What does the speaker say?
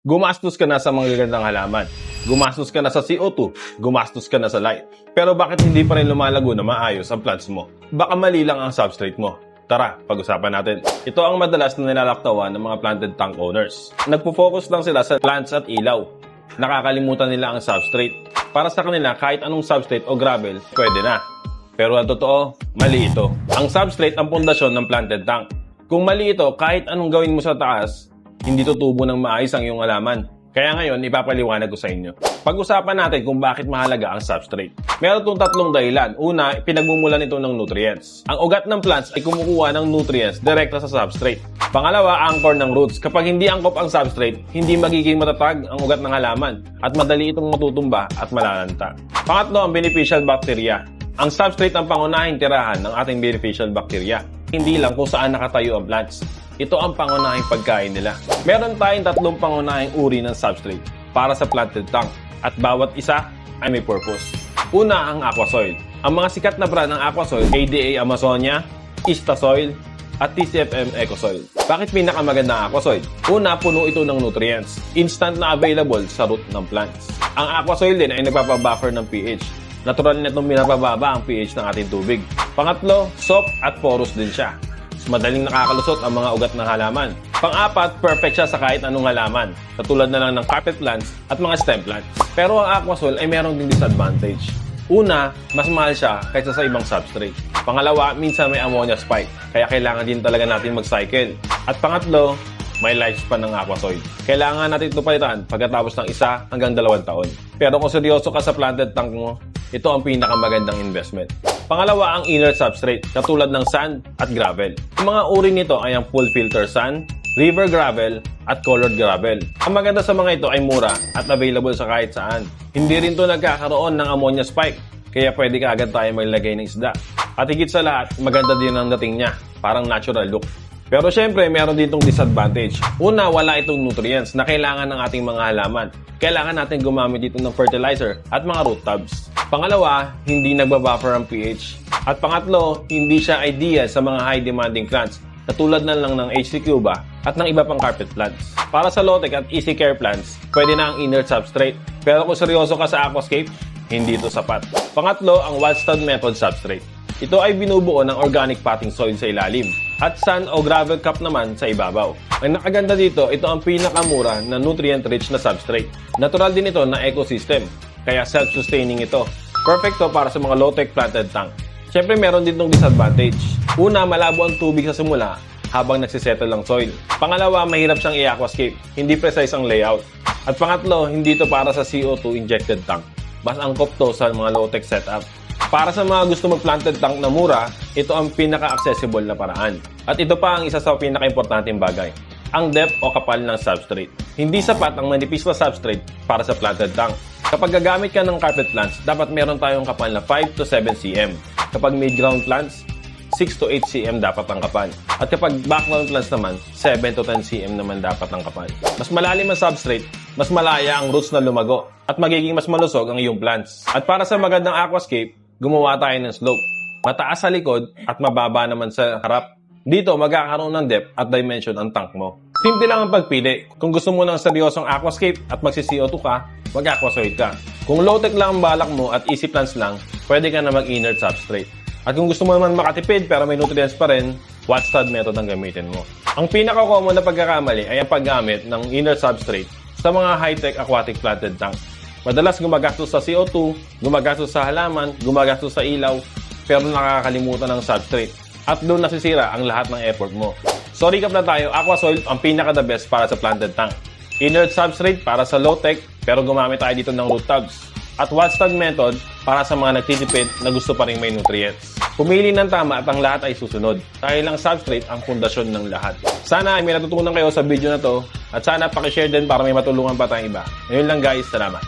Gumastos ka na sa mga gagandang halaman. Gumastos ka na sa CO2. Gumastos ka na sa light. Pero bakit hindi pa rin lumalago na maayos ang plants mo? Baka mali lang ang substrate mo. Tara, pag-usapan natin. Ito ang madalas na nilalaktawan ng mga planted tank owners. Nagpo-focus lang sila sa plants at ilaw. Nakakalimutan nila ang substrate. Para sa kanila, kahit anong substrate o gravel, pwede na. Pero ang totoo, mali ito. Ang substrate ang pundasyon ng planted tank. Kung mali ito, kahit anong gawin mo sa taas, hindi tutubo ng maayos ang iyong halaman. Kaya ngayon, ipapaliwanag ko sa inyo. Pag-usapan natin kung bakit mahalaga ang substrate. Meron itong tatlong dahilan. Una, pinagmumulan ito ng nutrients. Ang ugat ng plants ay kumukuha ng nutrients direkta sa substrate. Pangalawa, anchor ng roots. Kapag hindi angkop ang substrate, hindi magiging matatag ang ugat ng halaman at madali itong matutumba at malalanta. Pangatlo, ang beneficial bacteria. Ang substrate ang pangunahing tirahan ng ating beneficial bacteria. Hindi lang kung saan nakatayo ang plants. Ito ang pangunahing pagkain nila. Meron tayong tatlong pangunahing uri ng substrate para sa planted tank at bawat isa ay may purpose. Una, ang Aquasoil. Ang mga sikat na brand ng Aquasoil, ADA Amazonia, Istasoil, at TCFM Ecosoil. Bakit pinakamaganda ang Aquasoil? Una, puno ito ng nutrients. Instant na available sa root ng plants. Ang Aquasoil din ay nagpapabuffer ng pH. Natural na itong pinapababa ang pH ng ating tubig. Pangatlo, soft at porous din siya. Madaling nakakalusot ang mga ugat ng halaman. Pang-apat, perfect siya sa kahit anong halaman, katulad na lang ng carpet plants at mga stem plants. Pero ang Aquasoil ay meron ding disadvantage. Una, mas mahal siya kaysa sa ibang substrate. Pangalawa, minsan may ammonia spike, kaya kailangan din talaga natin mag-cycle. At pangatlo, may lifespan ng Aquasoil. Kailangan natin ito palitan pagkatapos ng 1 hanggang 2 taon. Pero kung seryoso ka sa planted tank mo, ito ang pinakamagandang investment. Pangalawa, ang inert substrate, katulad ng sand at gravel. Ang mga uri nito ay ang full filter sand, river gravel, at colored gravel. Ang maganda sa mga ito ay mura at available sa kahit saan. Hindi rin ito nagkakaroon ng ammonia spike, kaya pwede ka agad tayo maglagay ng isda. At higit sa lahat, maganda din ang dating niya, parang natural look. Pero syempre, meron din itong disadvantage. Una, wala itong nutrients na kailangan ng ating mga halaman. Kailangan natin gumamit dito ng fertilizer at mga root tubs. Pangalawa, hindi nagbabuffer ang pH. At pangatlo, hindi siya ideal sa mga high-demanding plants, katulad na lang ng HC Cuba at ng iba pang carpet plants. Para sa low-tech at easy care plants, pwede na ang inert substrate. Pero kung seryoso ka sa aquascape, hindi ito sapat. Pangatlo, ang Waldstad method substrate. Ito ay binubuo ng organic potting soil sa ilalim at sand o gravel cup naman sa ibabaw. Ang nakaganda dito, ito ang pinakamura na nutrient-rich na substrate. Natural din ito na ecosystem, kaya self-sustaining ito. Perfecto para sa mga low-tech planted tank. Siyempre, meron din itong disadvantage. Una, malabo ang tubig sa simula habang nagsisettle ang soil. Pangalawa, mahirap siyang i-aquascape. Hindi precise ang layout. At pangatlo, hindi ito para sa CO2 injected tank. Mas angkop to sa mga low-tech setup. Para sa mga gusto mag-planted tank na mura, ito ang pinaka-accessible na paraan. At ito pa ang isa sa pinaka-importanteng bagay, ang depth o kapal ng substrate. Hindi sapat ang manipis na substrate para sa planted tank. Kapag gagamit ka ng carpet plants, dapat meron tayong kapal na 5 to 7 cm. Kapag mid-ground plants, 6 to 8 cm dapat ang kapal. At kapag background plants naman, 7 to 10 cm naman dapat ang kapal. Mas malalim ang substrate, mas malaya ang roots na lumago, at magiging mas malusog ang iyong plants. At para sa magandang aquascape, gumawa tayo ng slope. Mataas sa likod at mababa naman sa harap. Dito, magkakaroon ng depth at dimension ang tank mo. Simple lang ang pagpili. Kung gusto mo ng seryosong aquascape at magsi-CO2 ka, mag-aquasoil ka. Kung low-tech lang ang balak mo at easy plants lang, pwede ka na mag-inert substrate. At kung gusto mo naman makatipid pero may nutrients pa rin, Waldstad method ang gamitin mo. Ang pinaka-common na pagkakamali ay ang paggamit ng inert substrate sa mga high-tech aquatic planted tank. Madalas gumagastos sa CO2, gumagastos sa halaman, gumagastos sa ilaw, pero nakakalimutan ng substrate. At doon nasisira ang lahat ng effort mo. So recap na tayo, Aquasoil ang pinaka-the best para sa planted tank. Inert substrate para sa low-tech, pero gumamit tayo dito ng root tubs. At Waldstad method para sa mga nagtitipid na gusto pa rin may nutrients. Pumili ng tama at ang lahat ay susunod. Dahil ang substrate ang pundasyon ng lahat. Sana ay may natutunan kayo sa video na to at sana pakishare din para may matulungan pa tayong iba. Ngayon lang guys, salamat.